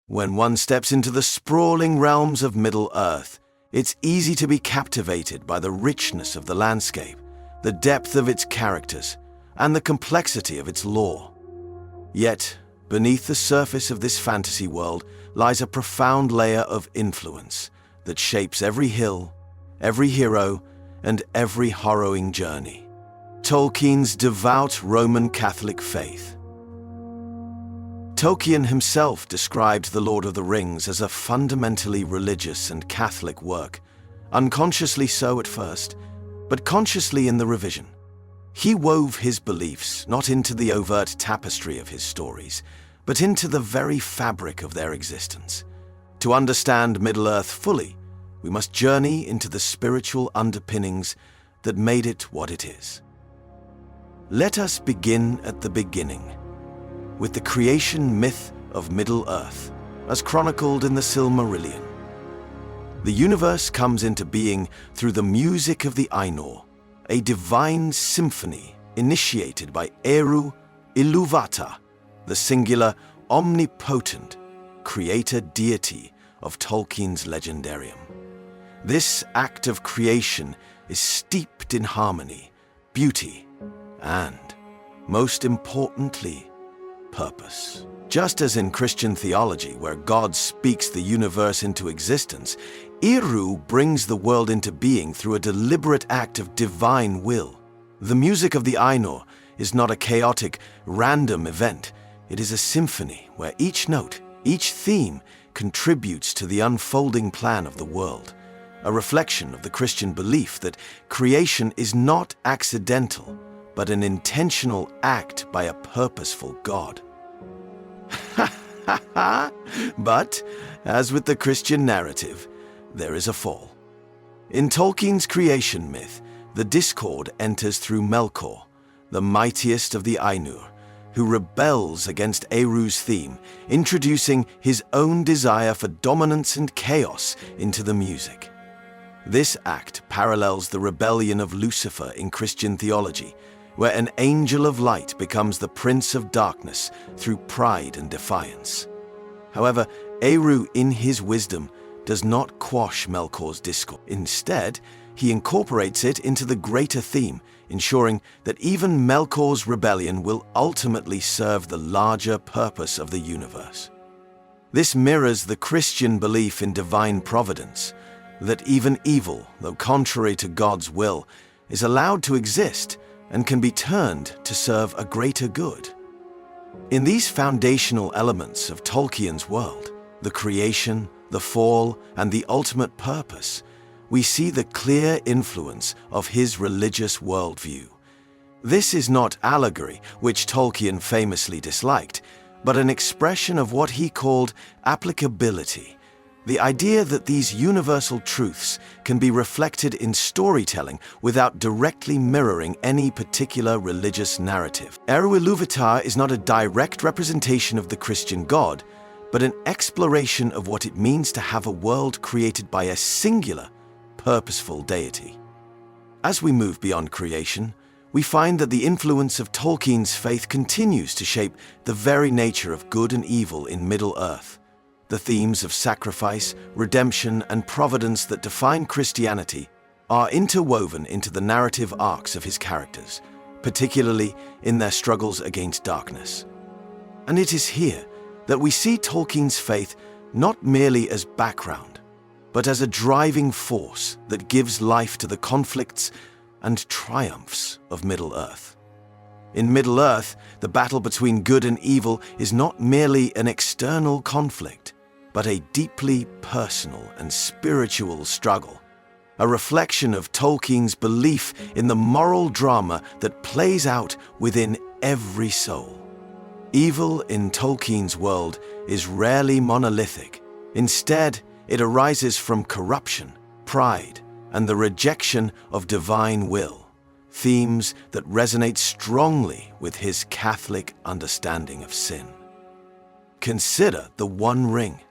When one steps into the sprawling realms of Middle-earth, it's easy to be captivated by the richness of the landscape, the depth of its characters, and the complexity of its lore. Yet, beneath the surface of this fantasy world lies a profound layer of influence that shapes every hill, every hero, and every harrowing journey. Tolkien's devout Roman Catholic faith. Tolkien himself described The Lord of the Rings as a fundamentally religious and Catholic work, unconsciously so at first, but consciously in the revision. He wove his beliefs not into the overt tapestry of his stories, but into the very fabric of their existence. To understand Middle-earth fully, we must journey into the spiritual underpinnings that made it what it is. Let us begin at the beginning, with the creation myth of Middle-earth, as chronicled in the Silmarillion. The universe comes into being through the music of the Ainur, a divine symphony initiated by Eru Ilúvatar, the singular, omnipotent creator deity of Tolkien's legendarium. This act of creation is steeped in harmony, beauty, and, most importantly, purpose. Just as in Christian theology, where God speaks the universe into existence, Eru brings the world into being through a deliberate act of divine will. The music of the Ainur is not a chaotic, random event. It is a symphony where each note, each theme, contributes to the unfolding plan of the world, a reflection of the Christian belief that creation is not accidental, but an intentional act by a purposeful God. But, as with the Christian narrative, there is a fall. In Tolkien's creation myth, the discord enters through Melkor, the mightiest of the Ainur, who rebels against Eru's theme, introducing his own desire for dominance and chaos into the music. This act parallels the rebellion of Lucifer in Christian theology, where an angel of light becomes the prince of darkness through pride and defiance. However, Eru, in his wisdom, does not quash Melkor's discord. Instead, he incorporates it into the greater theme, ensuring that even Melkor's rebellion will ultimately serve the larger purpose of the universe. This mirrors the Christian belief in divine providence, that even evil, though contrary to God's will, is allowed to exist and can be turned to serve a greater good. In these foundational elements of Tolkien's world, the creation, the fall, and the ultimate purpose, we see the clear influence of his religious worldview. This is not allegory, which Tolkien famously disliked, but an expression of what he called applicability, the idea that these universal truths can be reflected in storytelling without directly mirroring any particular religious narrative. Eru Ilúvatar is not a direct representation of the Christian God, but an exploration of what it means to have a world created by a singular, purposeful deity. As we move beyond creation, we find that the influence of Tolkien's faith continues to shape the very nature of good and evil in Middle-earth. The themes of sacrifice, redemption, and providence that define Christianity are interwoven into the narrative arcs of his characters, particularly in their struggles against darkness. And it is here that we see Tolkien's faith not merely as background, but as a driving force that gives life to the conflicts and triumphs of Middle-earth. In Middle-earth, the battle between good and evil is not merely an external conflict, but a deeply personal and spiritual struggle, a reflection of Tolkien's belief in the moral drama that plays out within every soul. Evil in Tolkien's world is rarely monolithic. Instead, it arises from corruption, pride, and the rejection of divine will, themes that resonate strongly with his Catholic understanding of sin. Consider the One Ring,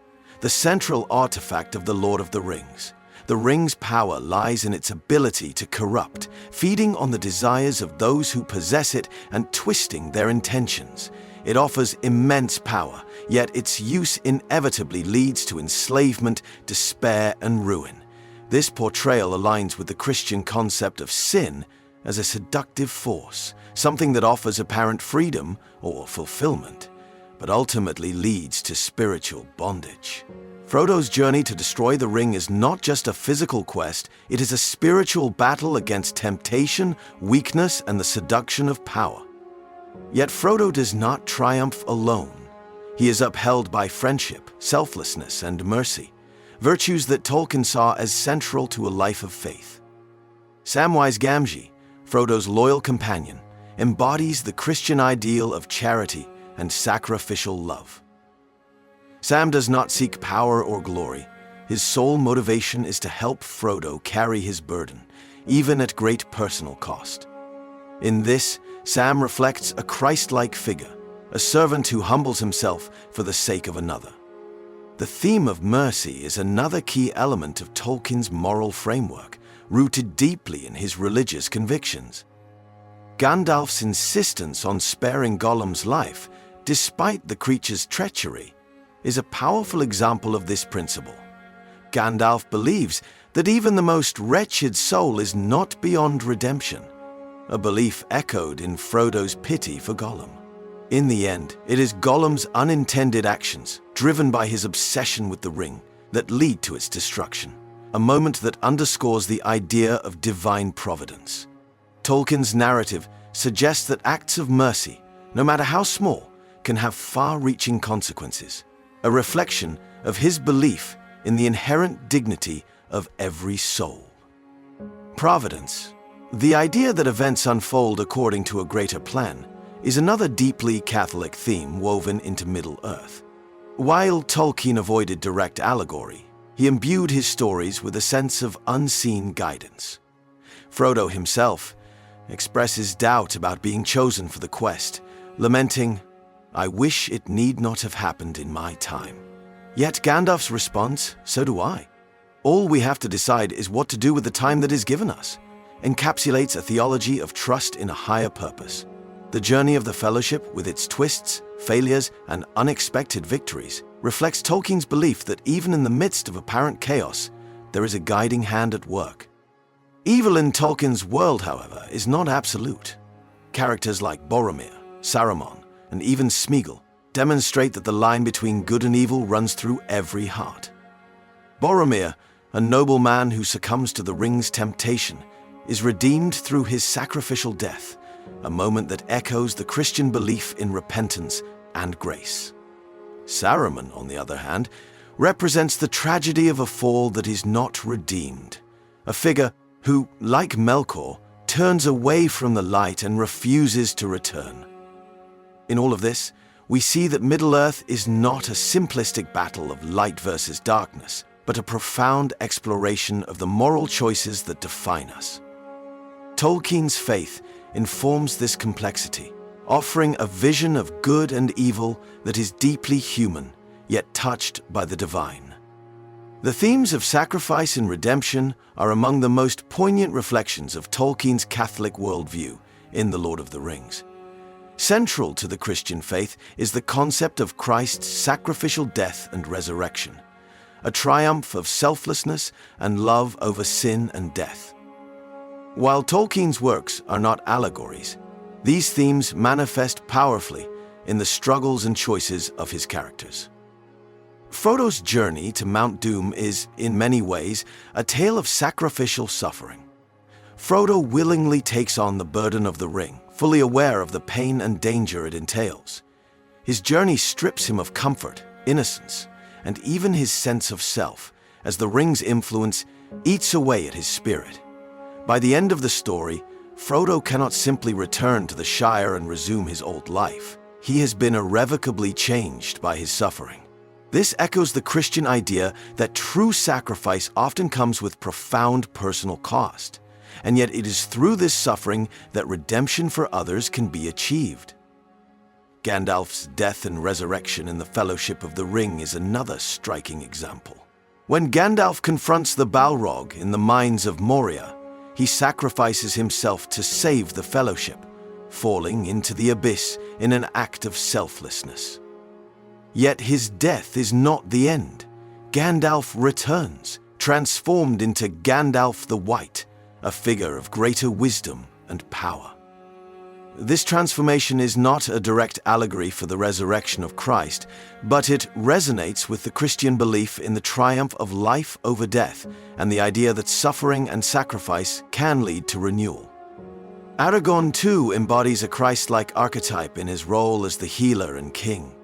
the central artifact of the Lord of the Rings. The ring's power lies in its ability to corrupt, feeding on the desires of those who possess it and twisting their intentions. It offers immense power, yet its use inevitably leads to enslavement, despair, and ruin. This portrayal aligns with the Christian concept of sin as a seductive force, something that offers apparent freedom or fulfillment, but ultimately leads to spiritual bondage. Frodo's journey to destroy the ring is not just a physical quest, it is a spiritual battle against temptation, weakness, and the seduction of power. Yet Frodo does not triumph alone. He is upheld by friendship, selflessness, and mercy, virtues that Tolkien saw as central to a life of faith. Samwise Gamgee, Frodo's loyal companion, embodies the Christian ideal of charity and sacrificial love. Sam does not seek power or glory. His sole motivation is to help Frodo carry his burden, even at great personal cost. In this, Sam reflects a Christ-like figure, a servant who humbles himself for the sake of another. The theme of mercy is another key element of Tolkien's moral framework, rooted deeply in his religious convictions. Gandalf's insistence on sparing Gollum's life, despite the creature's treachery, is a powerful example of this principle. Gandalf believes that even the most wretched soul is not beyond redemption, a belief echoed in Frodo's pity for Gollum. In the end, it is Gollum's unintended actions, driven by his obsession with the ring, that lead to its destruction, a moment that underscores the idea of divine providence. Tolkien's narrative suggests that acts of mercy, no matter how small, can have far-reaching consequences, a reflection of his belief in the inherent dignity of every soul. Providence, the idea that events unfold according to a greater plan, is another deeply Catholic theme woven into Middle-earth. While Tolkien avoided direct allegory, he imbued his stories with a sense of unseen guidance. Frodo himself expresses doubt about being chosen for the quest, lamenting, "I wish it need not have happened in my time." Yet Gandalf's response, "So do I. All we have to decide is what to do with the time that is given us," encapsulates a theology of trust in a higher purpose. The journey of the Fellowship, with its twists, failures, and unexpected victories, reflects Tolkien's belief that even in the midst of apparent chaos, there is a guiding hand at work. Evil in Tolkien's world, however, is not absolute. Characters like Boromir, Saruman, and even Smeagol demonstrate that the line between good and evil runs through every heart. Boromir, a noble man who succumbs to the ring's temptation, is redeemed through his sacrificial death, a moment that echoes the Christian belief in repentance and grace. Saruman, on the other hand, represents the tragedy of a fall that is not redeemed, a figure who, like Melkor, turns away from the light and refuses to return. In all of this, we see that Middle-earth is not a simplistic battle of light versus darkness, but a profound exploration of the moral choices that define us. Tolkien's faith informs this complexity, offering a vision of good and evil that is deeply human, yet touched by the divine. The themes of sacrifice and redemption are among the most poignant reflections of Tolkien's Catholic worldview in The Lord of the Rings. Central to the Christian faith is the concept of Christ's sacrificial death and resurrection, a triumph of selflessness and love over sin and death. While Tolkien's works are not allegories, these themes manifest powerfully in the struggles and choices of his characters. Frodo's journey to Mount Doom is, in many ways, a tale of sacrificial suffering. Frodo willingly takes on the burden of the ring, fully aware of the pain and danger it entails. His journey strips him of comfort, innocence, and even his sense of self, as the ring's influence eats away at his spirit. By the end of the story, Frodo cannot simply return to the Shire and resume his old life. He has been irrevocably changed by his suffering. This echoes the Christian idea that true sacrifice often comes with profound personal cost, and yet it is through this suffering that redemption for others can be achieved. Gandalf's death and resurrection in the Fellowship of the Ring is another striking example. When Gandalf confronts the Balrog in the mines of Moria, he sacrifices himself to save the Fellowship, falling into the abyss in an act of selflessness. Yet his death is not the end. Gandalf returns, transformed into Gandalf the White, a figure of greater wisdom and power. This transformation is not a direct allegory for the resurrection of Christ, but it resonates with the Christian belief in the triumph of life over death and the idea that suffering and sacrifice can lead to renewal. Aragorn too embodies a Christ-like archetype in his role as the healer and king.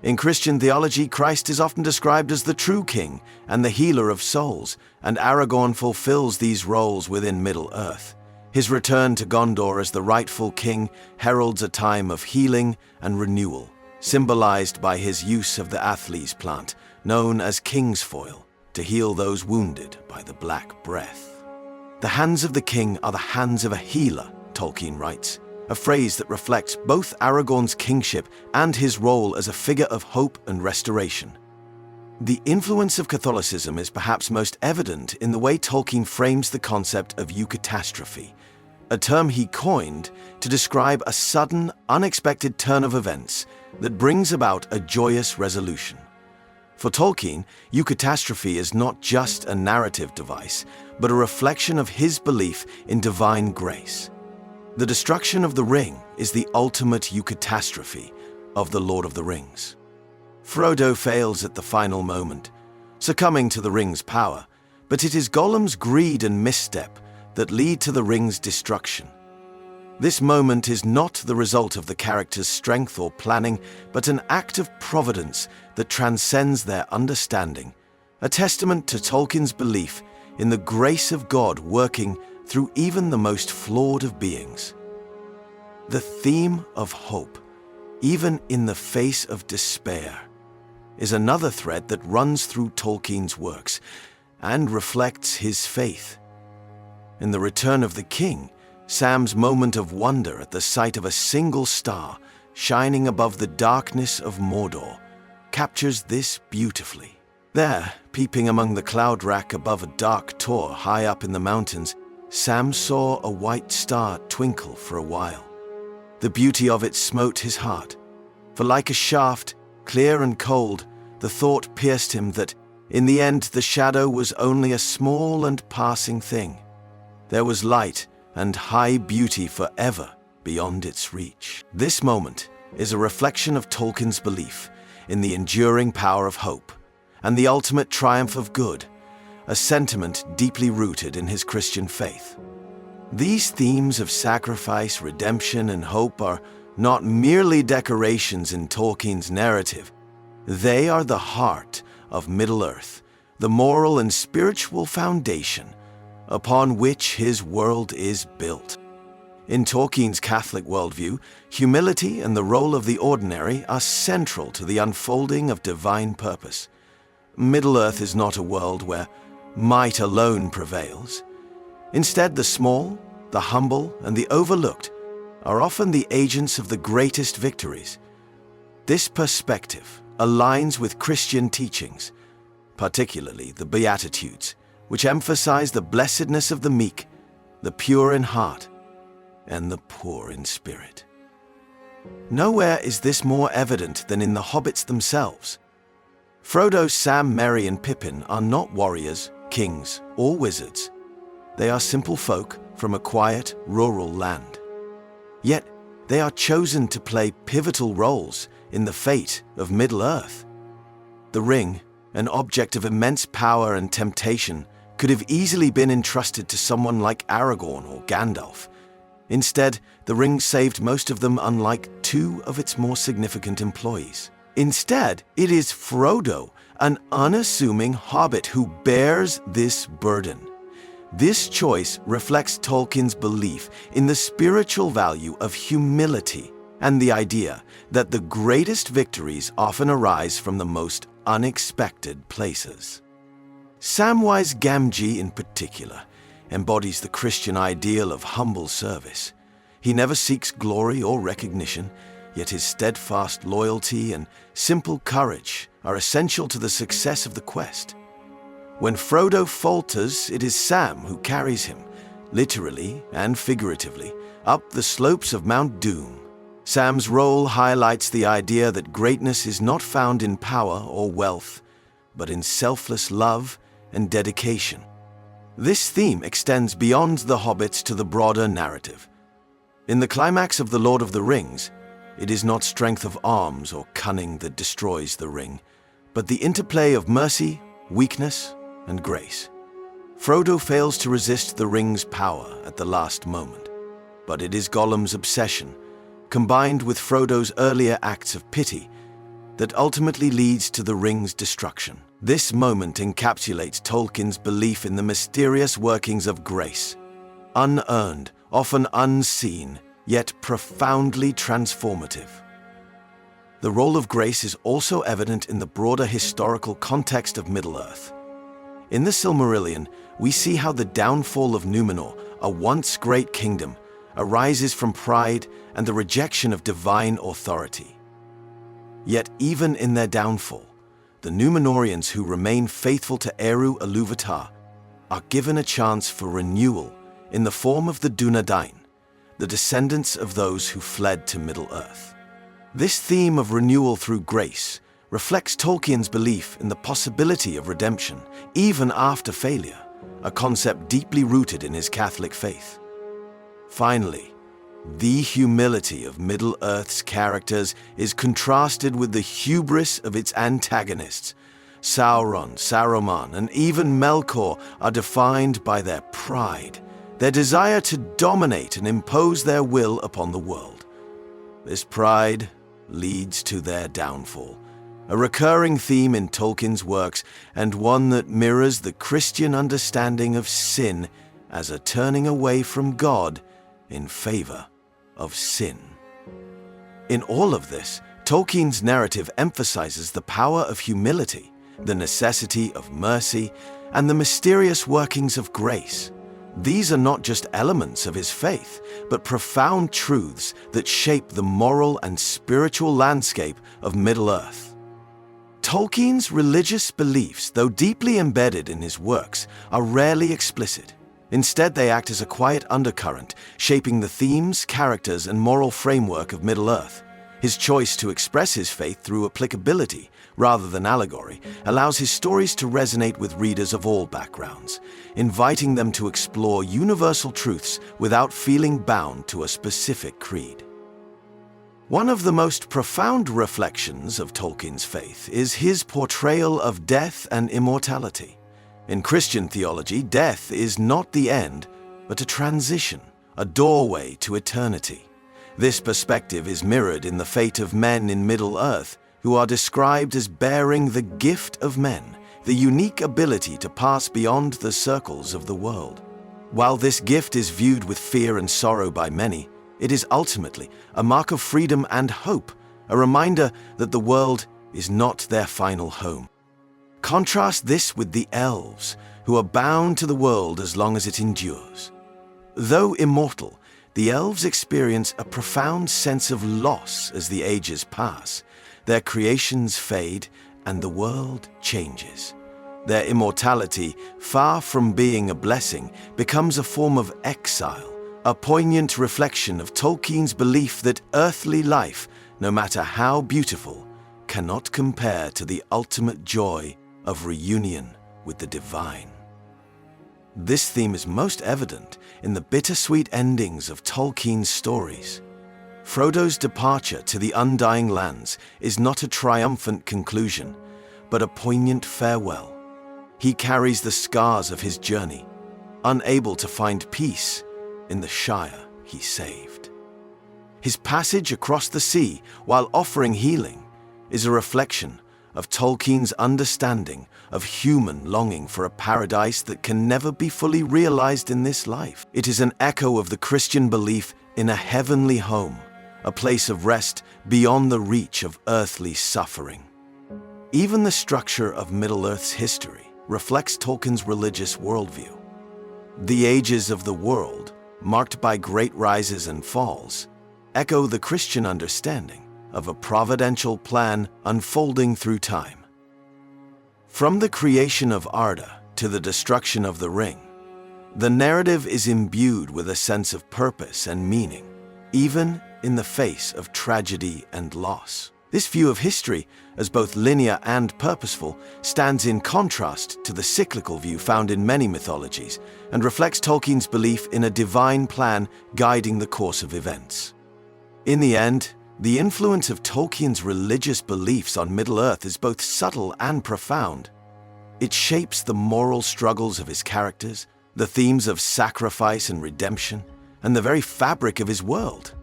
In Christian theology, Christ is often described as the true king and the healer of souls, and Aragorn fulfills these roles within Middle-earth. His return to Gondor as the rightful king heralds a time of healing and renewal, symbolized by his use of the Athle's plant, known as Kingsfoil, to heal those wounded by the Black Breath. The hands of the king are the hands of a healer, Tolkien writes, a phrase that reflects both Aragorn's kingship and his role as a figure of hope and restoration. The influence of Catholicism is perhaps most evident in the way Tolkien frames the concept of eucatastrophe, a term he coined to describe a sudden, unexpected turn of events that brings about a joyous resolution. For Tolkien, eucatastrophe is not just a narrative device, but a reflection of his belief in divine grace. The destruction of the ring is the ultimate eucatastrophe of the Lord of the Rings. Frodo fails at the final moment, succumbing to the ring's power, but it is Gollum's greed and misstep that lead to the ring's destruction. This moment is not the result of the character's strength or planning, but an act of providence that transcends their understanding, a testament to Tolkien's belief in the grace of God working through even the most flawed of beings. The theme of hope, even in the face of despair, is another thread that runs through Tolkien's works and reflects his faith. In The Return of the King, Sam's moment of wonder at the sight of a single star shining above the darkness of Mordor captures this beautifully. There, peeping among the cloud rack above a dark tor high up in the mountains, Sam saw a white star twinkle for a while. The beauty of it smote his heart, for like a shaft, clear and cold, the thought pierced him that, in the end, the shadow was only a small and passing thing. There was light and high beauty forever beyond its reach. This moment is a reflection of Tolkien's belief in the enduring power of hope and the ultimate triumph of good, a sentiment deeply rooted in his Christian faith. These themes of sacrifice, redemption, and hope are not merely decorations in Tolkien's narrative. They are the heart of Middle-earth, the moral and spiritual foundation upon which his world is built. In Tolkien's Catholic worldview, humility and the role of the ordinary are central to the unfolding of divine purpose. Middle-earth is not a world where might alone prevails. Instead, the small, the humble, and the overlooked are often the agents of the greatest victories. This perspective aligns with Christian teachings, particularly the Beatitudes, which emphasize the blessedness of the meek, the pure in heart, and the poor in spirit. Nowhere is this more evident than in the hobbits themselves. Frodo, Sam, Merry, and Pippin are not warriors, kings, or wizards. They are simple folk from a quiet, rural land. Yet, they are chosen to play pivotal roles in the fate of Middle-earth. The ring, an object of immense power and temptation, could have easily been entrusted to someone like Aragorn or Gandalf. Instead, the ring saved most of them, unlike two of its more significant employees. Instead, it is Frodo, an unassuming hobbit, who bears this burden. This choice reflects Tolkien's belief in the spiritual value of humility and the idea that the greatest victories often arise from the most unexpected places. Samwise Gamgee, in particular, embodies the Christian ideal of humble service. He never seeks glory or recognition, yet his steadfast loyalty and simple courage are essential to the success of the quest. When Frodo falters, it is Sam who carries him, literally and figuratively, up the slopes of Mount Doom. Sam's role highlights the idea that greatness is not found in power or wealth, but in selfless love and dedication. This theme extends beyond the hobbits to the broader narrative. In the climax of The Lord of the Rings, it is not strength of arms or cunning that destroys the ring, but the interplay of mercy, weakness, and grace. Frodo fails to resist the ring's power at the last moment, but it is Gollum's obsession, combined with Frodo's earlier acts of pity, that ultimately leads to the ring's destruction. This moment encapsulates Tolkien's belief in the mysterious workings of grace, unearned, often unseen, yet profoundly transformative. The role of grace is also evident in the broader historical context of Middle-earth. In the Silmarillion, we see how the downfall of Númenor, a once great kingdom, arises from pride and the rejection of divine authority. Yet even in their downfall, the Númenorians who remain faithful to Eru Ilúvatar are given a chance for renewal in the form of the Dunedain, the descendants of those who fled to Middle-earth. This theme of renewal through grace reflects Tolkien's belief in the possibility of redemption, even after failure, a concept deeply rooted in his Catholic faith. Finally, the humility of Middle-earth's characters is contrasted with the hubris of its antagonists. Sauron, Saruman, and even Melkor are defined by their pride, their desire to dominate and impose their will upon the world. This pride leads to their downfall, a recurring theme in Tolkien's works and one that mirrors the Christian understanding of sin as a turning away from God in favor of sin. In all of this, Tolkien's narrative emphasizes the power of humility, the necessity of mercy, and the mysterious workings of grace. These are not just elements of his faith, but profound truths that shape the moral and spiritual landscape of Middle-earth. Tolkien's religious beliefs, though deeply embedded in his works, are rarely explicit. Instead, they act as a quiet undercurrent, shaping the themes, characters, and moral framework of Middle-earth. His choice to express his faith through applicability, rather than allegory, allows his stories to resonate with readers of all backgrounds, inviting them to explore universal truths without feeling bound to a specific creed. One of the most profound reflections of Tolkien's faith is his portrayal of death and immortality. In Christian theology, death is not the end, but a transition, a doorway to eternity. This perspective is mirrored in the fate of men in Middle-earth, who are described as bearing the gift of men, the unique ability to pass beyond the circles of the world. While this gift is viewed with fear and sorrow by many, it is ultimately a mark of freedom and hope, a reminder that the world is not their final home. Contrast this with the elves, who are bound to the world as long as it endures. Though immortal, the elves experience a profound sense of loss as the ages pass. Their creations fade, and the world changes. Their immortality, far from being a blessing, becomes a form of exile, a poignant reflection of Tolkien's belief that earthly life, no matter how beautiful, cannot compare to the ultimate joy of reunion with the divine. This theme is most evident in the bittersweet endings of Tolkien's stories. Frodo's departure to the Undying Lands is not a triumphant conclusion, but a poignant farewell. He carries the scars of his journey, unable to find peace in the Shire he saved. His passage across the sea while offering healing is a reflection of Tolkien's understanding of human longing for a paradise that can never be fully realized in this life. It is an echo of the Christian belief in a heavenly home, a place of rest beyond the reach of earthly suffering. Even the structure of Middle-earth's history reflects Tolkien's religious worldview. The ages of the world, marked by great rises and falls, echo the Christian understanding of a providential plan unfolding through time. From the creation of Arda to the destruction of the ring, The narrative is imbued with a sense of purpose and meaning, even in the face of tragedy and loss. This view of history, as both linear and purposeful, stands in contrast to the cyclical view found in many mythologies and reflects Tolkien's belief in a divine plan guiding the course of events. In the end, the influence of Tolkien's religious beliefs on Middle-earth is both subtle and profound. It shapes the moral struggles of his characters, the themes of sacrifice and redemption, and the very fabric of his world.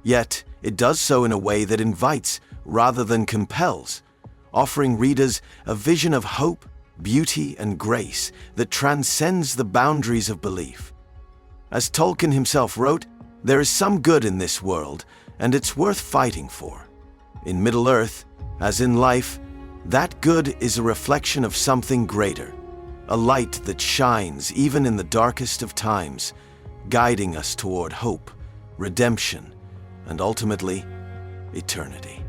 Yet, it does so in a way that invites rather than compels, offering readers a vision of hope, beauty, and grace that transcends the boundaries of belief. As Tolkien himself wrote, "There is some good in this world, and it's worth fighting for." In Middle-earth, as in life, that good is a reflection of something greater, a light that shines even in the darkest of times, guiding us toward hope, redemption, and ultimately, eternity.